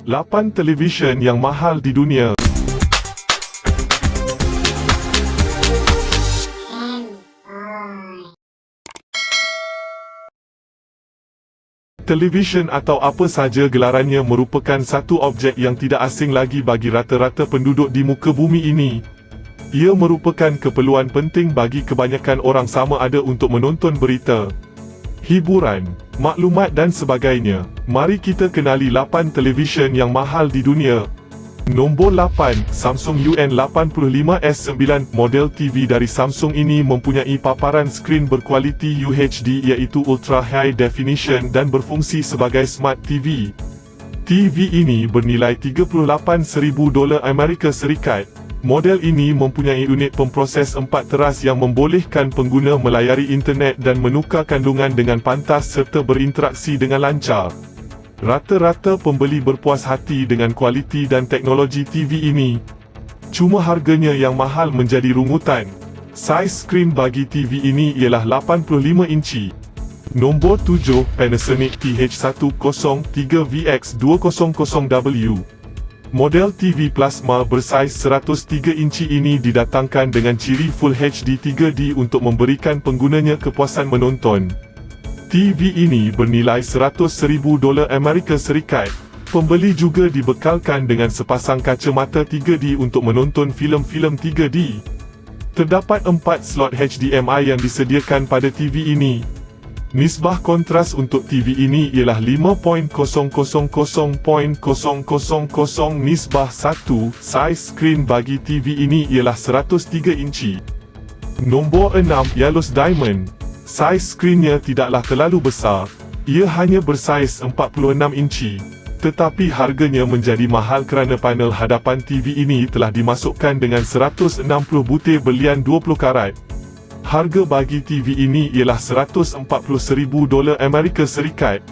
8 televisyen yang mahal di dunia. Televisyen atau apa saja gelarannya merupakan satu objek yang tidak asing lagi bagi rata-rata penduduk di muka bumi ini. Ia merupakan keperluan penting bagi kebanyakan orang sama ada untuk menonton berita, hiburan, maklumat dan sebagainya. Mari kita kenali 8 televisyen yang mahal di dunia. Nombor 8, Samsung UN85S9. Model TV dari Samsung ini mempunyai paparan skrin berkualiti UHD iaitu Ultra High Definition dan berfungsi sebagai Smart TV. TV ini bernilai $38,000 Amerika Serikat. Model ini mempunyai unit pemproses 4 teras yang membolehkan pengguna melayari internet dan menukar kandungan dengan pantas serta berinteraksi dengan lancar. Rata-rata pembeli berpuas hati dengan kualiti dan teknologi TV ini. Cuma harganya yang mahal menjadi rungutan. Saiz skrin bagi TV ini ialah 85 inci. Nombor 7, Panasonic TH1003VX200W. Model TV plasma bersaiz 103 inci ini didatangkan dengan ciri Full HD 3D untuk memberikan penggunanya kepuasan menonton. TV ini bernilai $100,000 Amerika Serikat. Pembeli juga dibekalkan dengan sepasang kacamata 3D untuk menonton filem-filem 3D. Terdapat 4 slot HDMI yang disediakan pada TV ini. Nisbah kontras untuk TV ini ialah 5.000.000 nisbah 1. Saiz skrin bagi TV ini ialah 103 inci. Nombor 6, Yalos Diamond. Saiz skrinnya tidaklah terlalu besar, ia hanya bersaiz 46 inci. Tetapi harganya menjadi mahal kerana panel hadapan TV ini telah dimasukkan dengan 160 butir berlian 20 karat. Harga bagi TV ini ialah $140,000 Amerika Serikat.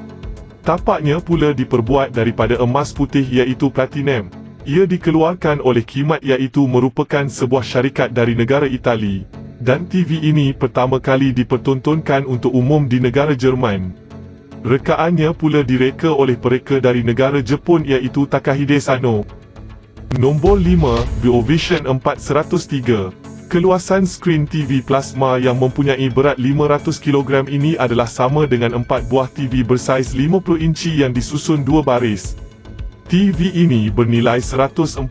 Tapaknya pula diperbuat daripada emas putih iaitu platinum. Ia dikeluarkan oleh Kimat iaitu merupakan sebuah syarikat dari negara Itali. Dan TV ini pertama kali dipertontonkan untuk umum di negara Jerman. Rekaannya pula direka oleh pereka dari negara Jepun iaitu Takahide Sano. Nombor 5, Beovision 403. Keluasan skrin TV plasma yang mempunyai berat 500 kg ini adalah sama dengan 4 buah TV bersaiz 50 inci yang disusun 2 baris. TV ini bernilai $140,000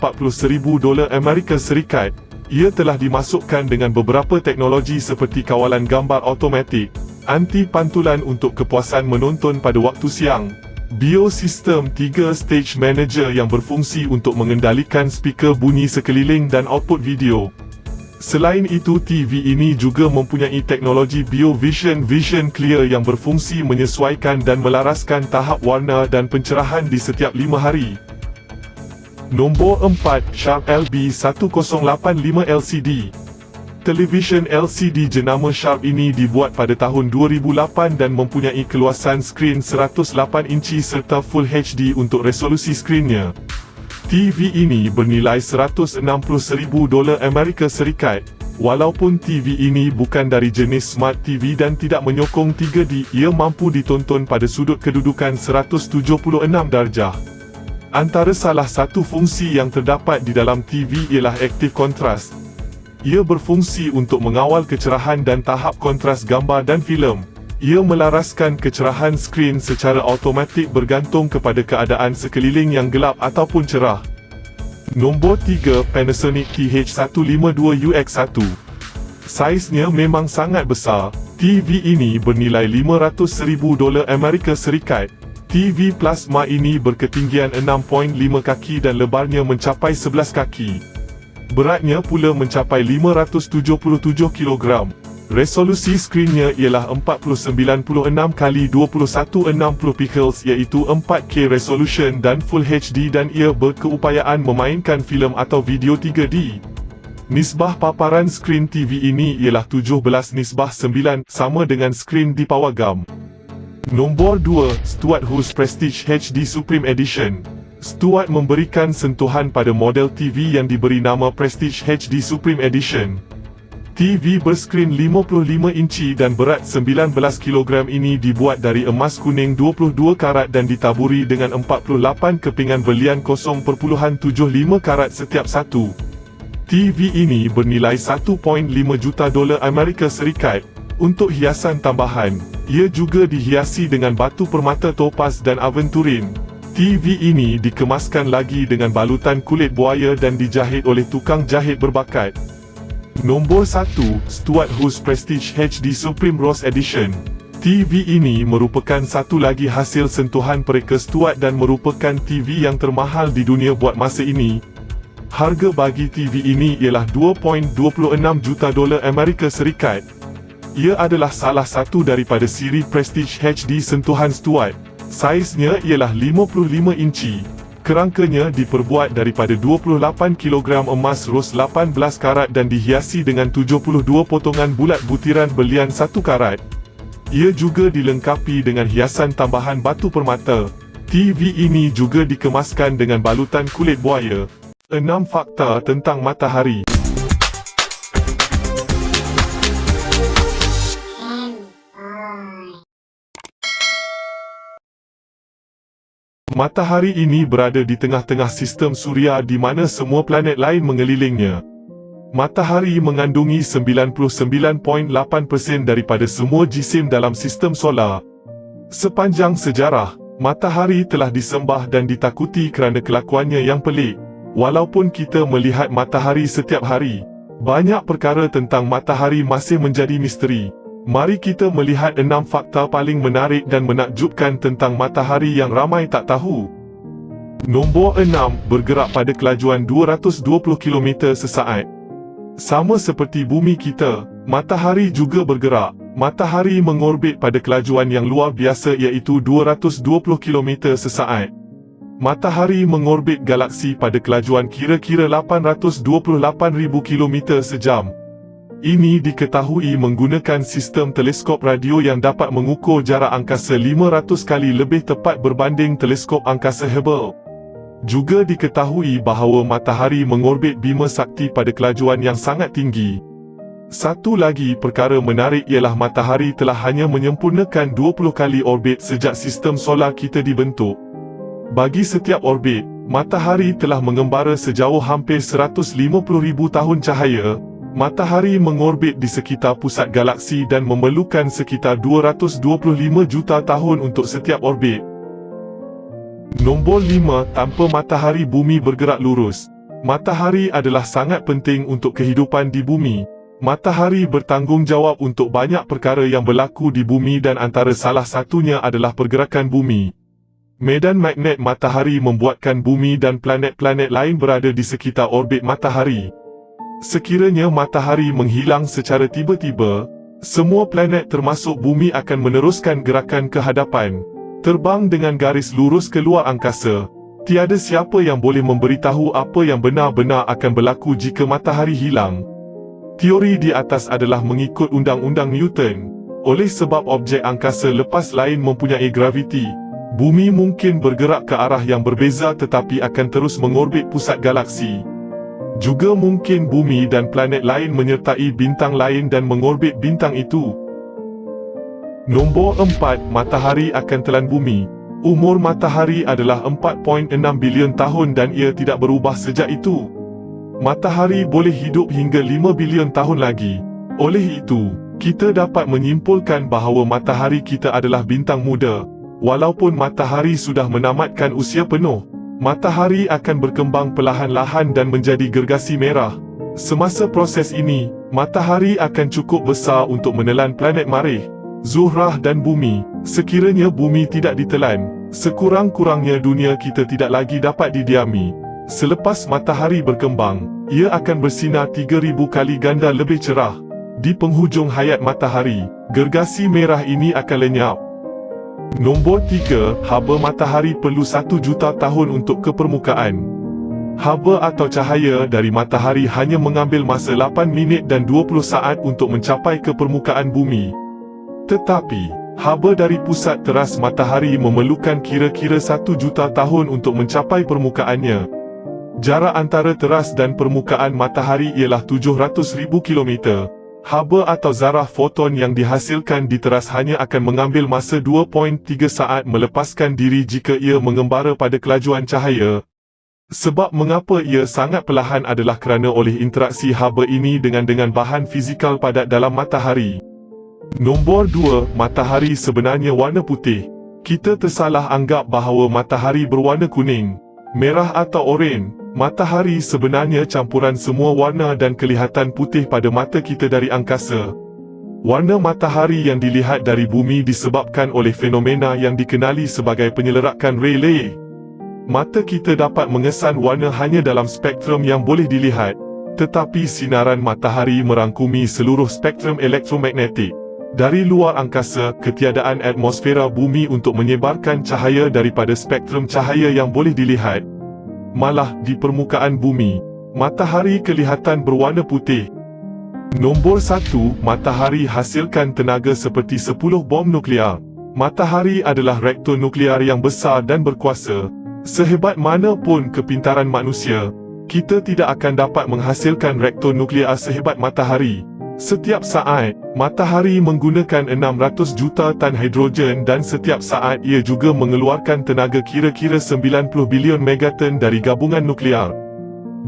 Amerika Serikat. Ia telah dimasukkan dengan beberapa teknologi seperti kawalan gambar automatik, anti-pantulan untuk kepuasan menonton pada waktu siang, biosistem 3 stage manager yang berfungsi untuk mengendalikan speaker bunyi sekeliling dan output video. Selain itu, TV ini juga mempunyai teknologi BioVision Vision Clear yang berfungsi menyesuaikan dan melaraskan tahap warna dan pencerahan di setiap 5 hari. Nombor 4, Sharp LB1085 LCD. Televisyen LCD jenama Sharp ini dibuat pada tahun 2008 dan mempunyai keluasan skrin 108 inci serta Full HD untuk resolusi skrinnya. TV ini bernilai $160,000 Amerika Serikat. Walaupun TV ini bukan dari jenis Smart TV dan tidak menyokong 3D, ia mampu ditonton pada sudut kedudukan 176 darjah. Antara salah satu fungsi yang terdapat di dalam TV ialah Active Contrast. Ia berfungsi untuk mengawal kecerahan dan tahap kontras gambar dan filem. Ia melaraskan kecerahan skrin secara automatik bergantung kepada keadaan sekeliling yang gelap ataupun cerah. Nombor 3, Panasonic TH152UX1. Saiznya memang sangat besar. TV ini bernilai $500,000 Amerika Serikat. TV plasma ini berketinggian 6.5 kaki dan lebarnya mencapai 11 kaki. Beratnya pula mencapai 577 kg. Resolusi skrinnya ialah 4096x2160 pixels iaitu 4K resolution dan Full HD dan ia berkeupayaan memainkan filem atau video 3D. Nisbah paparan skrin TV ini ialah 17:9 sama dengan skrin di pawagam. Nombor 2, Stuart Hughes Prestige HD Supreme Edition. Stuart memberikan sentuhan pada model TV yang diberi nama Prestige HD Supreme Edition. TV berskrin 55 inci dan berat 19 kg ini dibuat dari emas kuning 22 karat dan ditaburi dengan 48 kepingan belian 0.75 karat setiap satu. TV ini bernilai 1.5 juta dolar Amerika Serikat. Untuk hiasan tambahan, ia juga dihiasi dengan batu permata topaz dan aventurin. TV ini dikemaskan lagi dengan balutan kulit buaya dan dijahit oleh tukang jahit berbakat. Nombor 1, Stuart Hughes Prestige HD Supreme Rose Edition. TV ini merupakan satu lagi hasil sentuhan pereka Stuart dan merupakan TV yang termahal di dunia buat masa ini. Harga bagi TV ini ialah 2.26 juta dolar Amerika Serikat. Ia adalah salah satu daripada siri Prestige HD sentuhan Stuart. Saiznya ialah 55 inci. Kerangkanya diperbuat daripada 28 kg emas ros 18 karat dan dihiasi dengan 72 potongan bulat butiran belian 1 karat. Ia juga dilengkapi dengan hiasan tambahan batu permata. TV ini juga dikemaskan dengan balutan kulit buaya. 6 fakta tentang matahari. Matahari ini berada di tengah-tengah sistem suria di mana semua planet lain mengelilingnya. Matahari mengandungi 99.8% daripada semua jisim dalam sistem solar. Sepanjang sejarah, matahari telah disembah dan ditakuti kerana kelakuannya yang pelik. Walaupun kita melihat matahari setiap hari, banyak perkara tentang matahari masih menjadi misteri. Mari kita melihat 6 fakta paling menarik dan menakjubkan tentang matahari yang ramai tak tahu. Nombor 6, bergerak pada kelajuan 220 km sesaat. Sama seperti bumi kita, matahari juga bergerak. Matahari mengorbit pada kelajuan yang luar biasa iaitu 220 km sesaat. Matahari mengorbit galaksi pada kelajuan kira-kira 828,000 km sejam. Ini diketahui menggunakan sistem teleskop radio yang dapat mengukur jarak angkasa 500 kali lebih tepat berbanding teleskop angkasa Hubble. Juga diketahui bahawa matahari mengorbit bima sakti pada kelajuan yang sangat tinggi. Satu lagi perkara menarik ialah matahari telah hanya menyempurnakan 20 kali orbit sejak sistem solar kita dibentuk. Bagi setiap orbit, matahari telah mengembara sejauh hampir 150,000 tahun cahaya. Matahari mengorbit di sekitar pusat galaksi dan memerlukan sekitar 225 juta tahun untuk setiap orbit. Nombor 5, tanpa matahari bumi bergerak lurus. Matahari adalah sangat penting untuk kehidupan di bumi. Matahari bertanggungjawab untuk banyak perkara yang berlaku di bumi dan antara salah satunya adalah pergerakan bumi. Medan magnet matahari membuatkan bumi dan planet-planet lain berada di sekitar orbit matahari. Sekiranya matahari menghilang secara tiba-tiba, semua planet termasuk bumi akan meneruskan gerakan ke hadapan, terbang dengan garis lurus keluar angkasa. Tiada siapa yang boleh memberitahu apa yang benar-benar akan berlaku jika matahari hilang. Teori di atas adalah mengikut undang-undang Newton. Oleh sebab objek angkasa lepas lain mempunyai graviti, bumi mungkin bergerak ke arah yang berbeza tetapi akan terus mengorbit pusat galaksi. Juga mungkin bumi dan planet lain menyertai bintang lain dan mengorbit bintang itu. Nombor 4, matahari akan telan bumi. Umur matahari adalah 4.6 bilion tahun dan ia tidak berubah sejak itu. Matahari boleh hidup hingga 5 bilion tahun lagi. Oleh itu, kita dapat menyimpulkan bahawa matahari kita adalah bintang muda. Walaupun matahari sudah menamatkan usia penuh, matahari akan berkembang perlahan-lahan dan menjadi gergasi merah. Semasa proses ini, matahari akan cukup besar untuk menelan planet Marikh, Zuhrah dan bumi. Sekiranya bumi tidak ditelan, sekurang-kurangnya dunia kita tidak lagi dapat didiami. Selepas matahari berkembang, ia akan bersinar 3,000 kali ganda lebih cerah. Di penghujung hayat matahari, gergasi merah ini akan lenyap. Nombor 3, haba matahari perlu 1 juta tahun untuk ke permukaan. Haba atau cahaya dari matahari hanya mengambil masa 8 minit dan 20 saat untuk mencapai ke permukaan bumi. Tetapi, haba dari pusat teras matahari memerlukan kira-kira 1 juta tahun untuk mencapai permukaannya. Jarak antara teras dan permukaan matahari ialah 700,000 km. Haba atau zarah foton yang dihasilkan di teras hanya akan mengambil masa 2.3 saat melepaskan diri jika ia mengembara pada kelajuan cahaya. Sebab mengapa ia sangat perlahan adalah kerana oleh interaksi haba ini dengan bahan fizikal padat dalam matahari. Nombor 2, matahari sebenarnya warna putih. Kita tersalah anggap bahawa matahari berwarna kuning, merah atau oranye. Matahari sebenarnya campuran semua warna dan kelihatan putih pada mata kita dari angkasa. Warna matahari yang dilihat dari bumi disebabkan oleh fenomena yang dikenali sebagai penyelerakan Rayleigh. Mata kita dapat mengesan warna hanya dalam spektrum yang boleh dilihat, tetapi sinaran matahari merangkumi seluruh spektrum elektromagnetik. Dari luar angkasa, ketiadaan atmosfera bumi untuk menyebarkan cahaya daripada spektrum cahaya yang boleh dilihat. Malah, di permukaan bumi, matahari kelihatan berwarna putih. Nombor 1, matahari hasilkan tenaga seperti 10 bom nuklear. Matahari adalah reaktor nuklear yang besar dan berkuasa. Sehebat mana pun kepintaran manusia, kita tidak akan dapat menghasilkan reaktor nuklear sehebat matahari. Setiap saat, matahari menggunakan 600 juta tan hidrogen dan setiap saat ia juga mengeluarkan tenaga kira-kira 90 bilion megaton dari gabungan nuklear.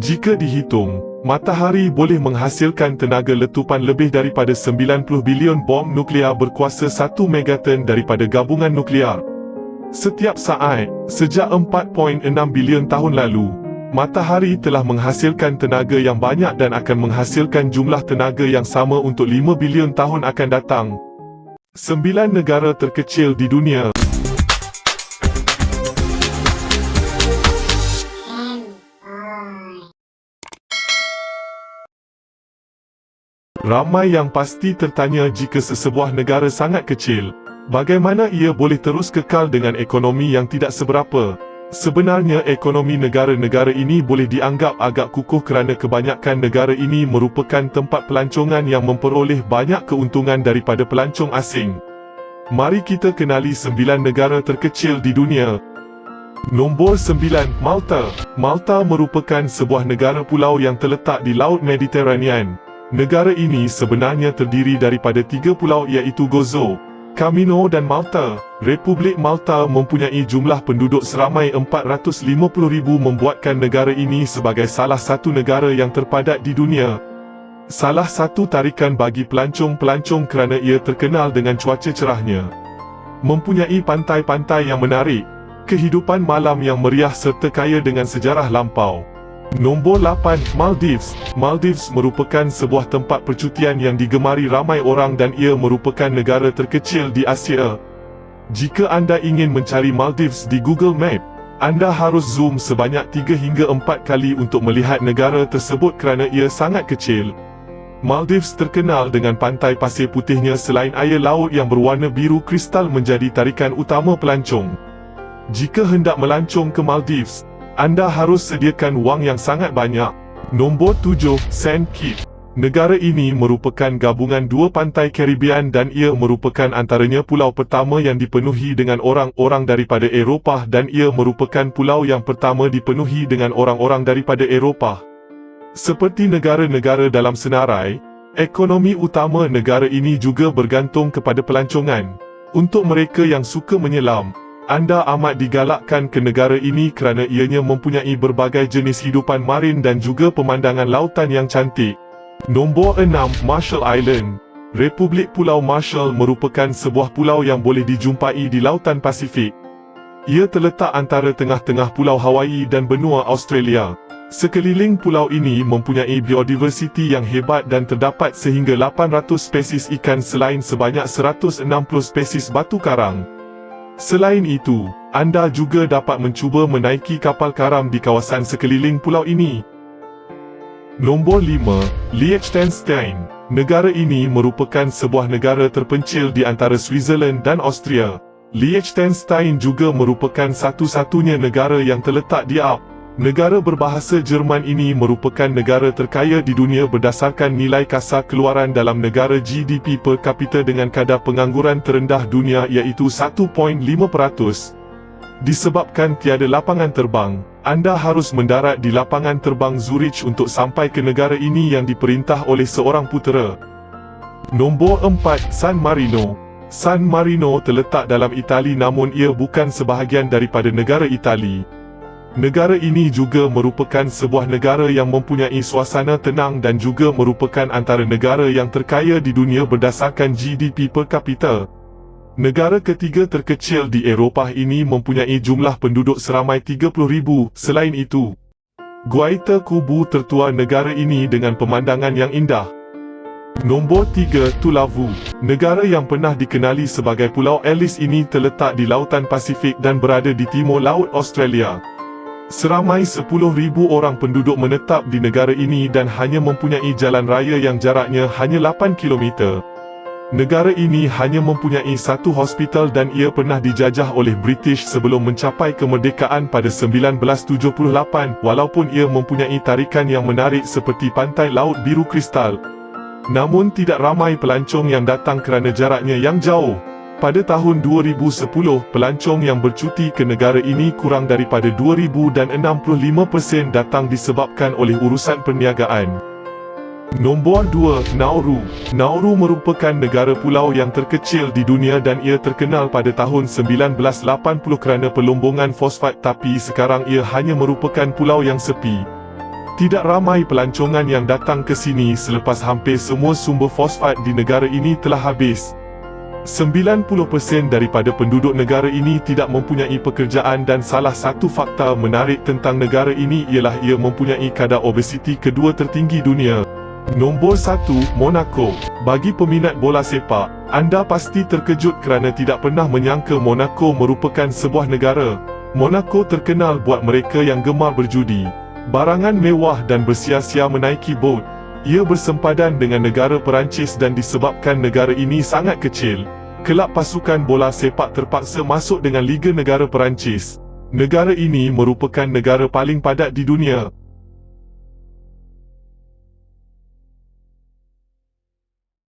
Jika dihitung, matahari boleh menghasilkan tenaga letupan lebih daripada 90 bilion bom nuklear berkuasa 1 megaton daripada gabungan nuklear. Setiap saat, sejak 4.6 bilion tahun lalu, matahari telah menghasilkan tenaga yang banyak dan akan menghasilkan jumlah tenaga yang sama untuk 5 bilion tahun akan datang. 9 negara terkecil di dunia. Ramai yang pasti tertanya jika sesebuah negara sangat kecil, bagaimana ia boleh terus kekal dengan ekonomi yang tidak seberapa? Sebenarnya ekonomi negara-negara ini boleh dianggap agak kukuh kerana kebanyakan negara ini merupakan tempat pelancongan yang memperoleh banyak keuntungan daripada pelancong asing. Mari kita kenali 9 negara terkecil di dunia. Nombor 9, Malta. Malta merupakan sebuah negara pulau yang terletak di Laut Mediterranean. Negara ini sebenarnya terdiri daripada 3 pulau iaitu Gozo, Camino dan Malta. Republik Malta mempunyai jumlah penduduk seramai 450,000 membuatkan negara ini sebagai salah satu negara yang terpadat di dunia. Salah satu tarikan bagi pelancong-pelancong kerana ia terkenal dengan cuaca cerahnya. Mempunyai pantai-pantai yang menarik, kehidupan malam yang meriah serta kaya dengan sejarah lampau. Nombor 8, Maldives. Maldives merupakan sebuah tempat percutian yang digemari ramai orang dan ia merupakan negara terkecil di Asia. Jika anda ingin mencari Maldives di Google Map, anda harus zoom sebanyak 3 hingga 4 kali untuk melihat negara tersebut kerana ia sangat kecil. Maldives terkenal dengan pantai pasir putihnya selain air laut yang berwarna biru kristal menjadi tarikan utama pelancong. Jika hendak melancong ke Maldives, anda harus sediakan wang yang sangat banyak. Nombor 7, Saint Kitts. Negara ini merupakan gabungan 2 pantai Caribbean dan ia merupakan antaranya pulau pertama yang dipenuhi dengan orang-orang daripada Eropah dan ia merupakan pulau yang pertama dipenuhi dengan orang-orang daripada Eropah. Seperti negara-negara dalam senarai, ekonomi utama negara ini juga bergantung kepada pelancongan. Untuk mereka yang suka menyelam, anda amat digalakkan ke negara ini kerana ianya mempunyai berbagai jenis hidupan marin dan juga pemandangan lautan yang cantik. Nombor 6, Marshall Island. Republik Pulau Marshall merupakan sebuah pulau yang boleh dijumpai di Lautan Pasifik. Ia terletak antara tengah-tengah Pulau Hawaii dan benua Australia. Sekeliling pulau ini mempunyai biodiversiti yang hebat dan terdapat sehingga 800 spesies ikan selain sebanyak 160 spesies batu karang. Selain itu, anda juga dapat mencuba menaiki kapal karam di kawasan sekeliling pulau ini. Nombor 5, Liechtenstein. Negara ini merupakan sebuah negara terpencil di antara Switzerland dan Austria. Liechtenstein juga merupakan satu-satunya negara yang terletak di Alp. Negara berbahasa Jerman ini merupakan negara terkaya di dunia berdasarkan nilai kasar keluaran dalam negara GDP per kapita dengan kadar pengangguran terendah dunia iaitu 1.5%. Disebabkan tiada lapangan terbang, anda harus mendarat di lapangan terbang Zurich untuk sampai ke negara ini yang diperintah oleh seorang putera. Nombor 4, San Marino. San Marino terletak dalam Itali namun ia bukan sebahagian daripada negara Itali. Negara ini juga merupakan sebuah negara yang mempunyai suasana tenang dan juga merupakan antara negara yang terkaya di dunia berdasarkan GDP per kapita. Negara ketiga terkecil di Eropah ini mempunyai jumlah penduduk seramai 30,000. Selain itu, Guaita Kubu tertua negara ini dengan pemandangan yang indah. Nombor 3, Tuvalu. Negara yang pernah dikenali sebagai Pulau Ellis ini terletak di Lautan Pasifik dan berada di timur Laut Australia. Seramai 10,000 orang penduduk menetap di negara ini dan hanya mempunyai jalan raya yang jaraknya hanya 8 km. Negara ini hanya mempunyai satu hospital dan ia pernah dijajah oleh British sebelum mencapai kemerdekaan pada 1978 walaupun ia mempunyai tarikan yang menarik seperti pantai Laut Biru Kristal. Namun tidak ramai pelancong yang datang kerana jaraknya yang jauh. Pada tahun 2010, pelancong yang bercuti ke negara ini kurang daripada 2,000 dan 65% datang disebabkan oleh urusan perniagaan. Nombor 2, Nauru. Nauru merupakan negara pulau yang terkecil di dunia dan ia terkenal pada tahun 1980 kerana pelombongan fosfat tapi sekarang ia hanya merupakan pulau yang sepi. Tidak ramai pelancongan yang datang ke sini selepas hampir semua sumber fosfat di negara ini telah habis. 90% daripada penduduk negara ini tidak mempunyai pekerjaan dan salah satu fakta menarik tentang negara ini ialah ia mempunyai kadar obesiti kedua tertinggi dunia. Nombor 1, Monaco. Bagi peminat bola sepak, anda pasti terkejut kerana tidak pernah menyangka Monaco merupakan sebuah negara. Monaco terkenal buat mereka yang gemar berjudi, barangan mewah dan bersia-sia menaiki bot. Ia bersempadan dengan negara Perancis dan disebabkan negara ini sangat kecil, kelab pasukan bola sepak terpaksa masuk dengan Liga Negara Perancis. Negara ini merupakan negara paling padat di dunia.